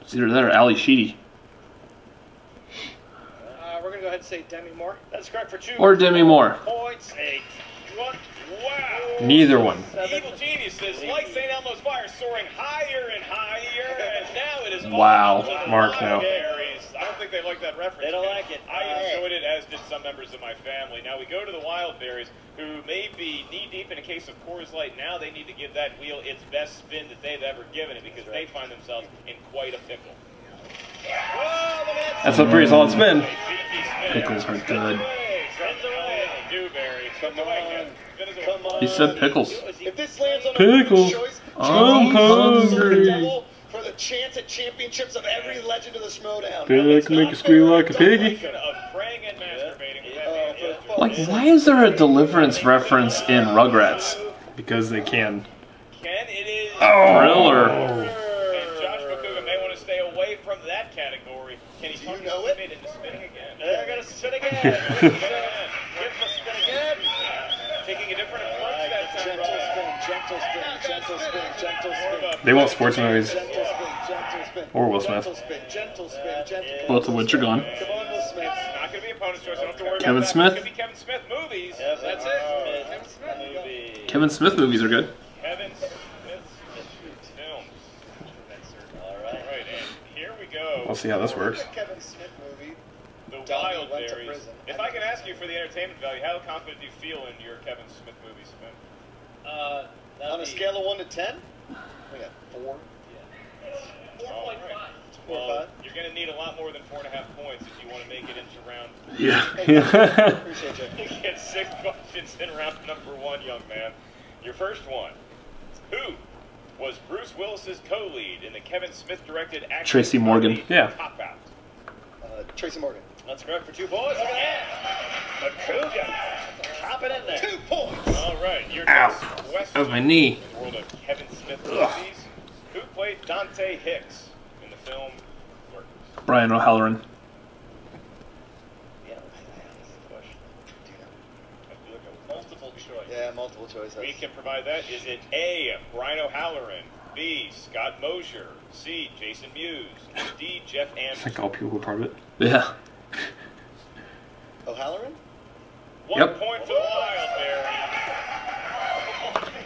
It's either that or Ali Sheedy. We're going to go ahead and say Demi Moore. That's correct for 2 Or Demi Moore. points. 8. What? Wow. Neither one. The evil geniuses, like St. Elmo's Fire, soaring higher and higher, and now it is all Wow. about the Mark, no. Wildberries. I don't think they like that reference. They don't like it. I enjoyed it, as did some members of my family. Now we go to the Wildberries, who may be knee-deep in a case of Coors Light. Now they need to give that wheel its best spin that they've ever given it, because they find themselves in quite a pickle. Well, the Mets That's a pretty solid spin. Pickles are good. Dewberry. Come on. He said pickles. If this lands on a Pickles. choice, I'm hungry. for the chance at championships of every legend of the Schmoedown. Pick, make it squeal like a piggy. Of praying and masturbating with that man. Like, why is there a Deliverance reference in Rugrats? Because they can. Ken, it is Thriller. and Josh McCougan may want to stay away from that category. Can he talk know it? into spinning again? They're going to spin again. Give them a spin again. Taking a different approach that time. Gentle spin. They want sports movies. Gentle spin. Or Will Smith. Gentle spin. Both of which are gone. Come on, Will Smith. Not going to be opponent's choice. I don't have to worry Kevin about that. Smith? It's going to be Kevin Smith movies. Yep, That's it. Movie. Kevin Smith movies are good. Kevin Smith films. All All right. right, and here we go. We'll see how this works. Kevin Smith movie. The Donnie went to Wildberries. prison. If I can ask you for the entertainment value, how confident do you feel in your Kevin Smith movie, Smith? On a scale of 1 to 10? We got 4. 4.5. Well, you're going to need a lot more than 4.5 points if you want to make it into round. Yeah. Appreciate you. You get 6 questions in round number 1, young man. Your first one. Who was Bruce Willis's co-lead in the Kevin Smith-directed action Tracy Morgan. comedy Yeah. Cop Out? Tracy Morgan. That's correct for 2 points. Look at that. McCougan. Pop it in there. 2 points. All right, your Ow. next question. That was my knee. In the world of Kevin Smith movies. Who played played Dante Hicks in the film Clerks? Brian O'Halloran. Yeah, that's the question. Multiple choice. Yeah, multiple choice. We can provide that. Is it A, Brian O'Halloran, B, Scott Mosier, C, Jason Mewes, D, Jeff I Anderson? think all people were part of it. Yeah. O'Halloran? 1 point for the Wildberries.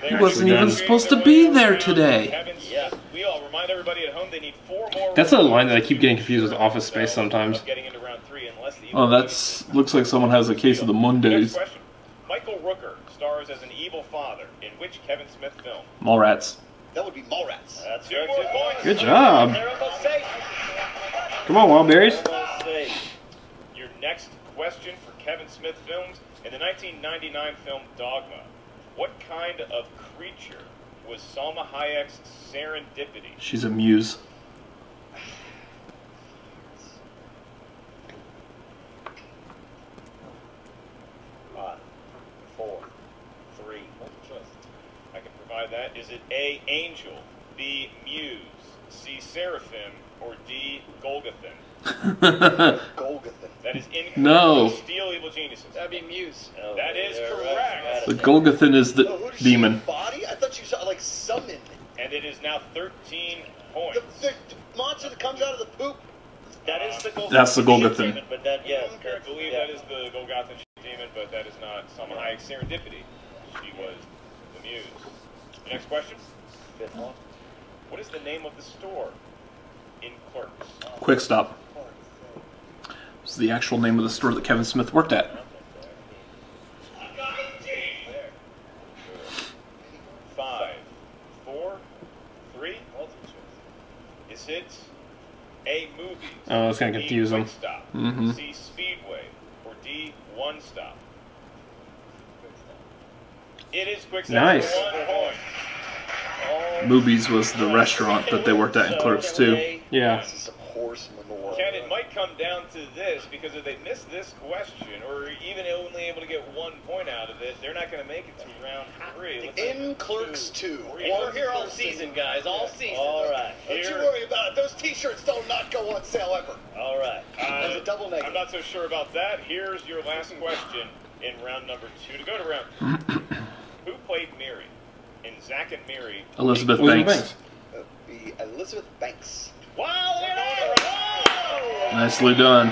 He wasn't even supposed to be there today. Kevin Smith. We all remind everybody at home they need 4 more. That's a line that I keep getting confused with Office Space sometimes. Getting into round 3 unless the Oh, that's looks like someone has a case of the Next Mondays. question. Michael Rooker stars as an evil father in which Kevin Smith film? Mallrats. That would be Mallrats. That's 2 more points. Good job. They're almost safe. Come on, Wildberries. Almost safe. Your next question for Kevin Smith films. In the 1999 film Dogma, what kind of creature was Salma Hayek's serendipity? She's a muse. 5, 4, 3. I can provide that. Is it A, angel, B, muse, C, seraphim, or D, Golgothan? Golgothan. That is incorrect. No. Steal evil geniuses. That'd be Muse. Oh, That is you're correct. Right. The Golgothan is the who does she demon. Body? I thought you saw like summoned. And it is now 13 points. The monster that comes out of the poop. That is the Golgothan. That's the Golgothan. Demon, but that, yeah. I believe that is the Golgothan demon, but that is not Salma Hayek's serendipity. She was the muse. Next question. Fifth one. What is the name of the store in Clerks? Quick Stop. It's the actual name of the store that Kevin Smith worked at. 5, 4, 3. Is it A, movies? Oh, it's gonna B, confuse them. Quick Stop, Mhm. C, Speedway, or D, One Stop? It is Quick Stop. Nice. For 1 point. Movies was the restaurant that they worked at in Clerks too. Yeah. This is some horse manure. Ken, it might come down to this, because if they miss this question, or even only able to get 1 point out of it, they're not going to make it to round 3. In Clerks 2. We're here all season, guys. All season. All right. Don't you worry about it. Those t-shirts don't not go on sale ever. All right. There's a double negative. I'm not so sure about that. Here's your last question in round number 2 to go to round 3. Who played Mary in Zack and Miri? Elizabeth Elizabeth Banks. That would be Elizabeth Banks. Wow! Nicely done.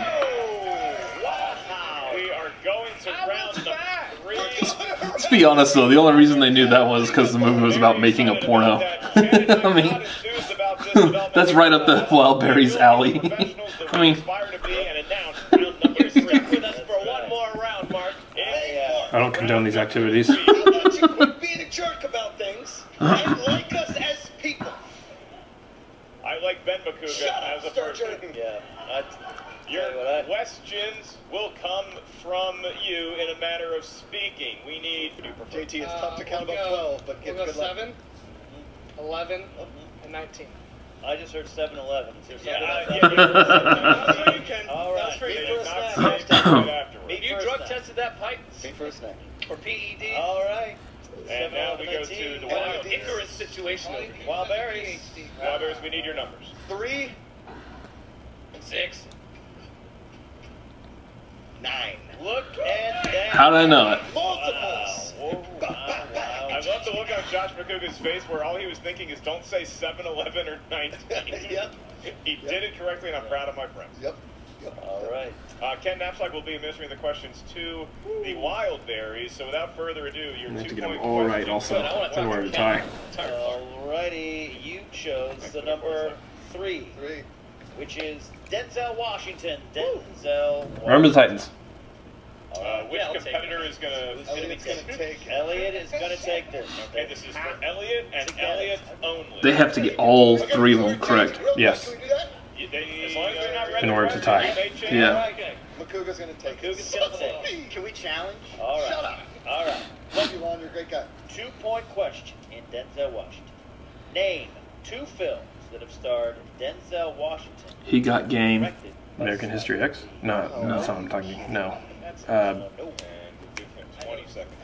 We are going to round number 3. Let's be honest though, the only reason they knew that was because the movie was about making a porno. I mean, that's right up the Wildberries alley. I mean, I don't condone these activities. How about you quit being a jerk about things and like us as people? I like Ben Makuga Shut as a up, start person. jerking. Yeah. Your questions will come from you in a manner of speaking. We need... JT, it's tough to count about 12, but We'll get go good luck. 7, 11, and 19. I just heard 7-11. Is there something All right. Meat Meat first, first snack. Meat You first drug snack. tested that pipe Me first name. for PED? All right. And now we go to the Wild Icarus situation. Wildberries. Wildberries, we need your numbers. 3, And 6. 9. Look at that. how did I know it? Multiples. I love the look on Josh Makuga's face where all he was thinking is don't say 7, 11, or 19. Yep. He did it correctly, and I'm proud of my friends. Yep. All right. Ken Knapsack will be administering the questions to the Wildberries. So without further ado, your We have to 2 get them point all right question. also. In order to tie. All righty. You chose the number 3, 3. which is Denzel Washington. Denzel Washington. Remember the Titans. Which Yeah, I'll take competitor is going to... Elliot's going to take. Elliot is going to take this. Okay, this is for Elliot and Elliot only. They have to get all 3 of them correct. Yes. Can we do that? As long as they're not ready In order to tie. Yeah. Okay. Makuga's going to take. Makuga's gonna take. Can we challenge? All right. Shut up. All right. Love you, Lon. You're a great guy. 2-point question in Denzel Washington. Name 2 films that have starred Denzel Washington. He got game. Directed by American History X? No, that's not what I'm talking about. No. 20 seconds.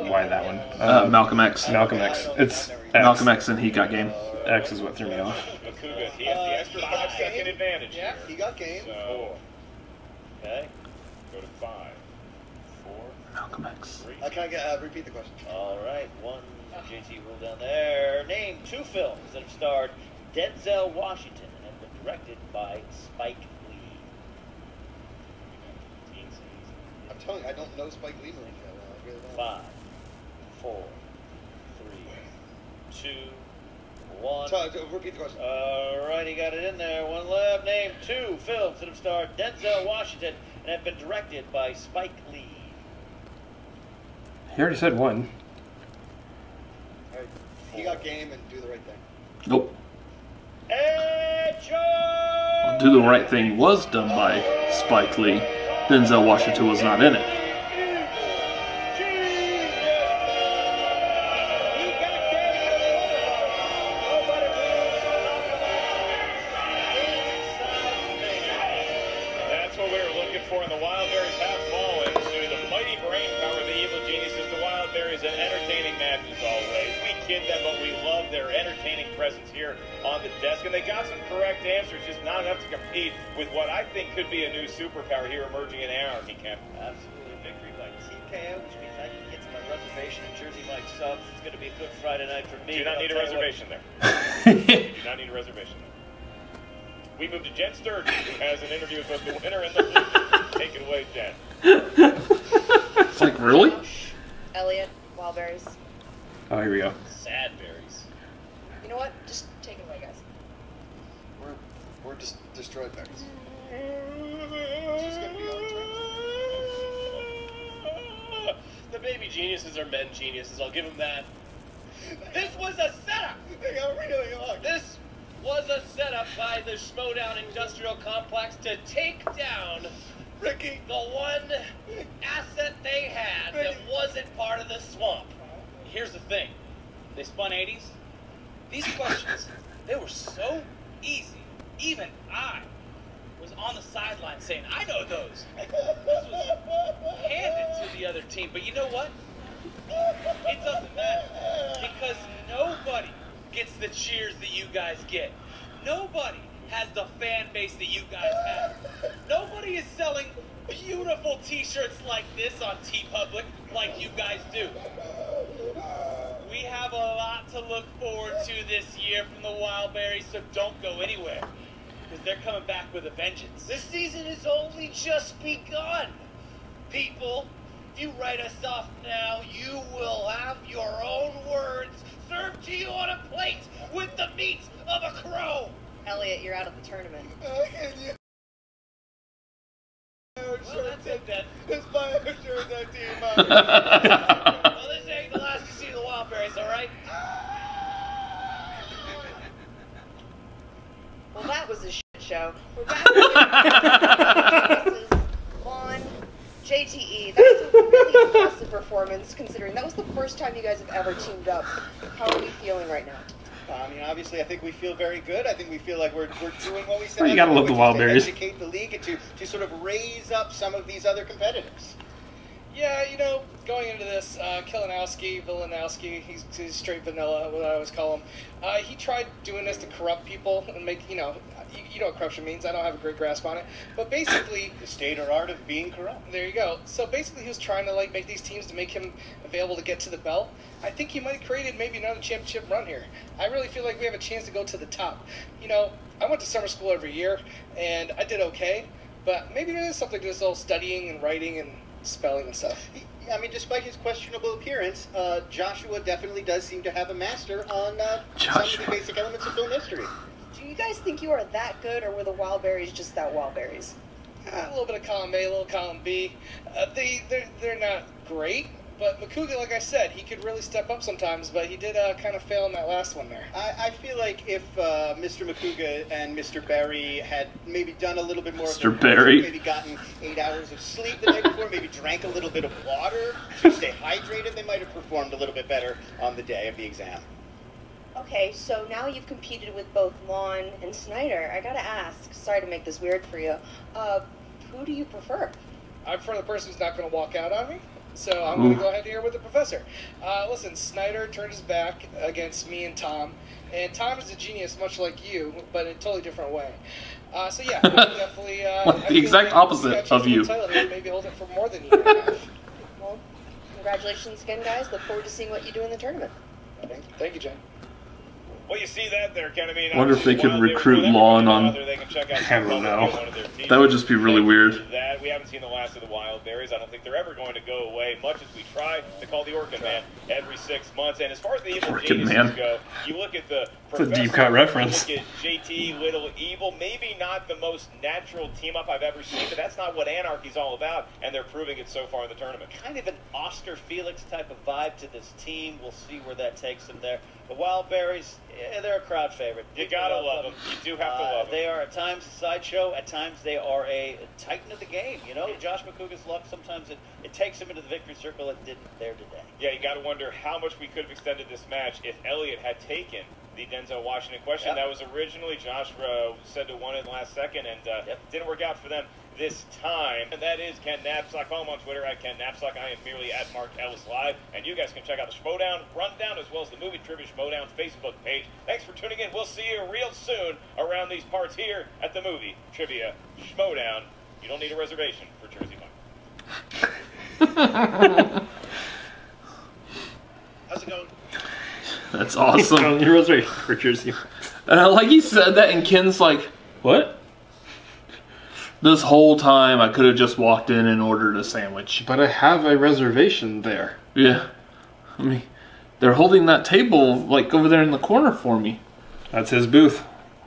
Why that one? Malcolm X. Malcolm X. It's X. Malcolm X and He Got Game. X is what threw me off. Makuga, he has the extra 5-second advantage. Yeah, he got game. So, okay. Go to 5, 4, Malcolm X. 3. Can I repeat the question? All right, one JT rule down there. Name 2 films that have starred Denzel Washington and have been directed by Spike Lee. I'm telling you, I don't know Spike Lee movies that well. I really don't. 5, 4, 3, 2, 1. Repeat the question. All right, he got it in there. One left. Name 2 films that have starred Denzel Washington and have been directed by Spike Lee. He already said one. All right, he got game and do the right thing. Nope. Well, Do the Right Thing was done by Spike Lee. Denzel Washington was not in it. That's what we were looking for, and the Wildberries have fallen to the mighty brain power of the evil geniuses. The Wildberries, an entertaining match as always. We kid them, but we love their entertaining presence here on the desk. And they got some correct answers, just not enough to compete with what I think could be a new superpower here emerging in Anarchy Camp. absolutely. Victory by TKO, which means I can get to my reservation in Jersey Mike subs. It's going to be a good Friday night for me. Do not need a I'll tell you what, reservation there. Do not need a reservation there. We move to Jen Sturgeon, who has an interview with both the winner and the loser. Take it away, Jen. It's like, really? Elliot, Wildberries. Oh, here we go. Sad berries. You know what? Just take it away, guys. We're just destroyed berries. She's gonna be on track. The baby geniuses are men geniuses. I'll give them that. This was a setup. They got really long. This was a setup by the Schmoedown Industrial Complex to take down Ricky. the one asset they had that wasn't part of the swamp. Here's the thing. They spun 80s. These questions, they were so easy. Even I was on the sideline saying, I know those. This was handed to the other team. But you know what? It doesn't matter. Because nobody gets the cheers that you guys get. Nobody has the fan base that you guys have. Nobody is selling beautiful t-shirts like this on TeePublic like you guys do. We have a lot to look forward to this year from the Wildberries, so don't go anywhere. Because they're coming back with a vengeance. This season has only just begun. People, if you write us off now, you will have your own words served to you on a plate with the meat of a crow. Elliot, you're out of the tournament. Well, that's it then. It's my insurance team. Well, this ain't the last you see of the Wildberries, all right? Well, that was a shit show. We're back. This is Lon, JTE. That was a really impressive performance, considering that was the first time you guys have ever teamed up. How are we feeling right now? I mean, obviously, I think we feel very good. I think we feel like we're doing what we said. Well, you gotta love the Wildberries. To educate the league and to sort of raise up some of these other competitors. Yeah, you know, going into this, Vilanowski, he's straight vanilla, what I always call him. He tried doing this to corrupt people and make, you know what corruption means. I don't have a great grasp on it. But basically... The state or art of being corrupt. There you go. So basically he was trying to, like, make these teams to make him available to get to the belt. I think he might have created maybe another championship run here. I really feel like we have a chance to go to the top. You know, I went to summer school every year, and I did okay. But maybe there is something to this whole studying and writing and spelling and stuff. I mean, despite his questionable appearance, Joshua definitely does seem to have a master on some of the basic elements of film history. Do you guys think you are that good, or were the Wildberries just that Wildberries? A little bit of column A, a little column B. They're not great, but Makuga, like I said, he could really step up sometimes, but he did kind of fail in that last one there. I feel like if Mr. Makuga and Mr. Berry had maybe done a little bit more Mr. Berry. maybe gotten 8 hours of sleep the night before, maybe drank a little bit of water to stay hydrated, they might have performed a little bit better on the day of the exam. Okay, so now you've competed with both Lon and Snyder. I gotta ask, sorry to make this weird for you, who do you prefer? I prefer the person who's not going to walk out on me. So I'm going to go ahead here with the professor. Listen, Snyder turned his back against me and Tom. And Tom is a genius, much like you, but in a totally different way. So yeah, definitely... the exact opposite of you. Maybe hold it for more than a year and a half. Well, congratulations again, guys. Look forward to seeing what you do in the tournament. Thank you, Jen. Well, you see that there, Ken. I mean, I wonder if they could recruit Lon on. I don't know. That would just be really weird. That we haven't seen the last of the Wildberries. I don't think they're ever going to go away. Much as we try to call the Orchid Man every 6 months. And as far as the Evil Geniuses go, you look at the. It's a deep cut reference. Look at JTE, Little Evil. Maybe not the most natural team up I've ever seen, but that's not what Anarchy's all about, and they're proving it so far in the tournament. Kind of an Oscar Felix type of vibe to this team. We'll see where that takes them there. The Wildberries, they're a crowd favorite. You gotta love them. You do have to love them. They are at times a sideshow. At times they are a titan of the game. You know, Josh McCouga's luck, sometimes it takes him into the victory circle. It didn't there today. Yeah, you gotta wonder how much we could have extended this match if Elliott had taken the Denzel Washington question. That was originally Josh said to won it in the last second, and didn't work out for them this time. And that is Ken Knapsack. Follow him on Twitter at Ken Knapsack. I am merely at Mark Ellis Live. And you guys can check out the Schmoedown Rundown as well as the Movie Trivia Schmoedown Facebook page. Thanks for tuning in. We'll see you real soon around these parts here at the Movie Trivia Schmoedown. You don't need a reservation for Jersey Mike. How's it going? That's awesome. Your reservation for Jersey. Like he said that, and Ken's like, "What?" This whole time, I could have just walked in and ordered a sandwich. But I have a reservation there. Yeah. I mean, they're holding that table, like, over there in the corner for me. That's his booth.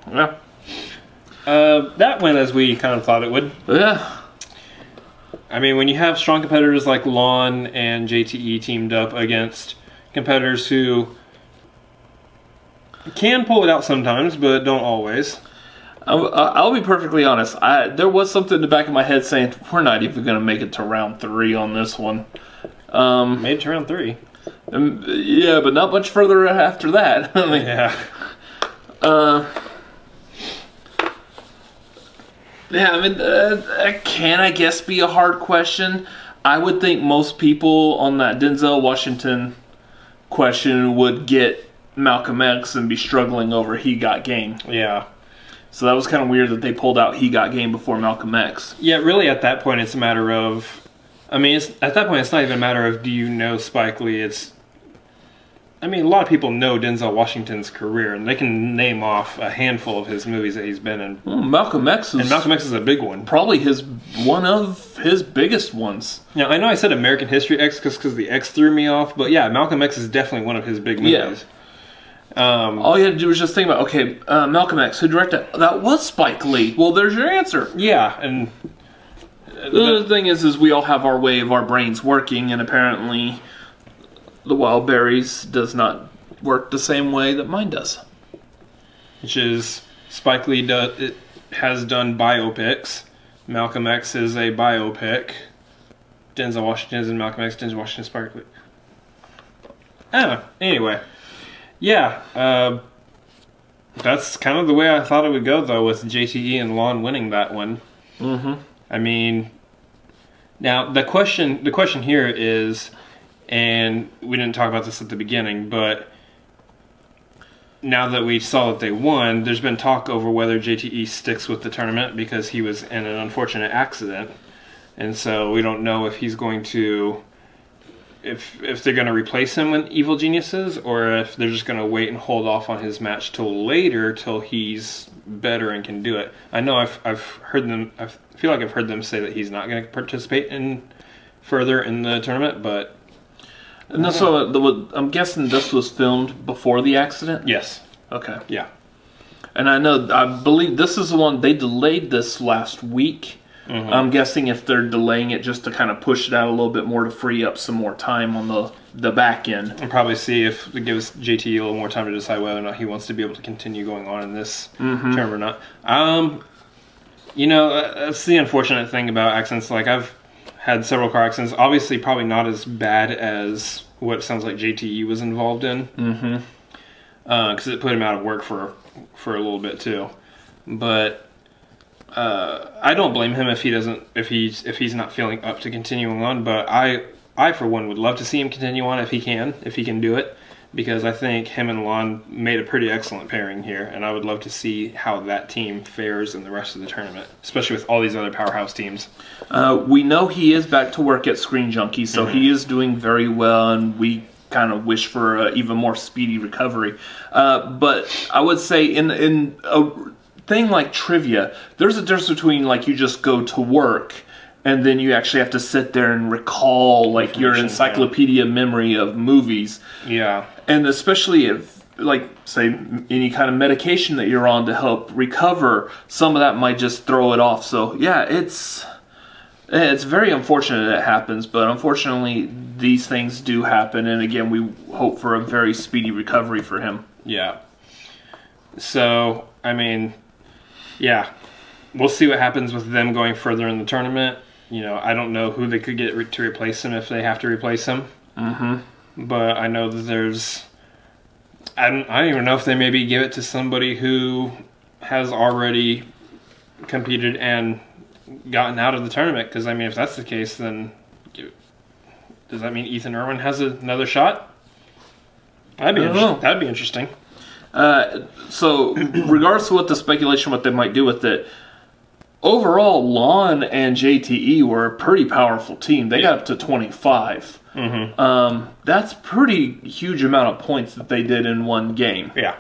Yeah. That went as we kind of thought it would. Yeah. I mean, when you have strong competitors like Lon and JTE teamed up against competitors who can pull it out sometimes, but don't always. I'll be perfectly honest. There was something in the back of my head saying, we're not even going to make it to round 3 on this one. Made it to round 3. Yeah, but not much further after that. I mean, yeah, I mean, that can, I guess, be a hard question. I would think most people on that Denzel Washington question would get Malcolm X and be struggling over He Got Game. Yeah. So that was kind of weird that they pulled out He Got Game before Malcolm X. Yeah, really at that point it's a matter of... I mean, at that point it's not even a matter of do you know Spike Lee. It's... I mean, a lot of people know Denzel Washington's career, and they can name off a handful of his movies that he's been in. Well, Malcolm X is a big one. Probably one of his biggest ones. Now, I know I said American History X because the X threw me off, but yeah, Malcolm X is definitely one of his big movies. Yeah. All you had to do was just think about, okay, Malcolm X, who directed that was Spike Lee. Well, there's your answer. Yeah, and the thing is we all have our way of our brains working, and apparently the Wildberries does not work the same way that mine does. Which is, Spike Lee has done biopics. Malcolm X is a biopic. Denzel Washington is in Malcolm X. Denzel Washington is Spike Lee. Anyway. Yeah, that's kind of the way I thought it would go, though, with JTE and Lon winning that one. Mm-hmm. I mean, now the question here is, and we didn't talk about this at the beginning, but now that we saw that they won, there's been talk over whether JTE sticks with the tournament because he was in an unfortunate accident, and so we don't know if he's going to... If they're going to replace him with Evil Geniuses, or if they're just going to wait and hold off on his match till later, till he's better and can do it. I know I've heard them. I feel like I've heard them say that he's not going to participate further in the tournament, but. And that's I'm guessing this was filmed before the accident. Yes. Okay. Yeah. And I believe this is the one they delayed this last week. Mm-hmm. I'm guessing if they're delaying it just to kind of push it out a little bit more to free up some more time on the back end. And probably see if it gives JT a little more time to decide whether or not he wants to be able to continue going on in this term or not. You know, that's the unfortunate thing about accidents. Like, I've had several car accidents. Obviously, probably not as bad as what sounds like JTE was involved in. Mm-hmm. Because it put him out of work for a little bit, too. But... I don't blame him if he's not feeling up to continuing on, but I I for one would love to see him continue on if he can do it, because I think him and Lon made a pretty excellent pairing here, and I would love to see how that team fares in the rest of the tournament, especially with all these other powerhouse teams. We know he is back to work at Screen Junkie, so he is doing very well, and we kind of wish for an even more speedy recovery. But I would say in a thing like trivia, there's a difference between like you just go to work and then you actually have to sit there and recall like your encyclopedia memory of movies. Yeah. And especially if, like, say, any kind of medication that you're on to help recover, some of that might just throw it off. So, yeah, it's very unfortunate it happens, but unfortunately these things do happen. And again, we hope for a very speedy recovery for him. Yeah. So, I mean, yeah, we'll see what happens with them going further in the tournament. You know, I don't know who they could get to replace him if they have to replace him. But I know that there's... I don't even know if they maybe give it to somebody who has already competed and gotten out of the tournament. Because, I mean, if that's the case, then does that mean Ethan Irwin has another shot? That'd be interesting. So, regardless of what the speculation, what they might do with it, overall, Lon and JTE were a pretty powerful team. They got up to 25. That's pretty huge amount of points that they did in one game. Yeah.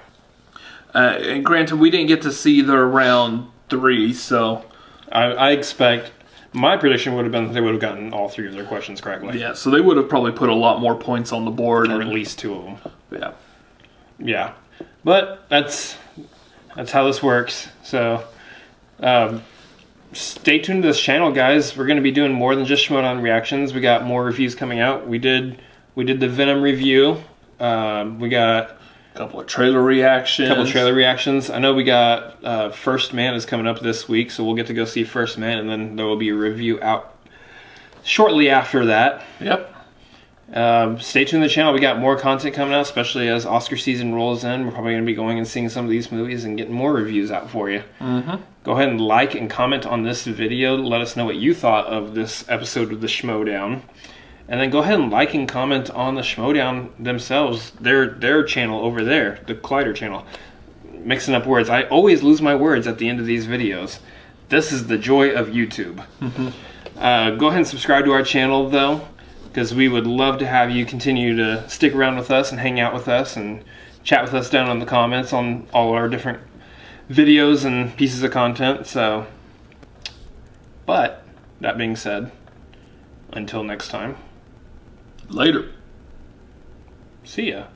And granted, we didn't get to see their round 3, so... I expect... My prediction would have been that they would have gotten all 3 of their questions correctly. Yeah, so they would have probably put a lot more points on the board. Or at least 2 of them. Yeah. Yeah. But that's how this works. So... stay tuned to this channel, guys. We're going to be doing more than just Schmoedown reactions. We got more reviews coming out. We did the Venom review. We got a couple of trailer reactions. I know we got First Man is coming up this week, so we'll get to go see First Man, and then there will be a review out shortly after that. Yep. Stay tuned to the channel. We got more content coming out, especially as Oscar season rolls in. We're probably going to be going and seeing some of these movies and getting more reviews out for you. Go ahead and like and comment on this video. Let us know what you thought of this episode of the Schmoedown. And then go ahead and like and comment on the Schmoedown themselves, their channel over there, the Collider channel. Mixing up words. I always lose my words at the end of these videos. This is the joy of YouTube. Go ahead and subscribe to our channel, though, because we would love to have you continue to stick around with us and hang out with us and chat with us down in the comments on all our different videos and pieces of content. So, but that being said, until next time, later. See ya.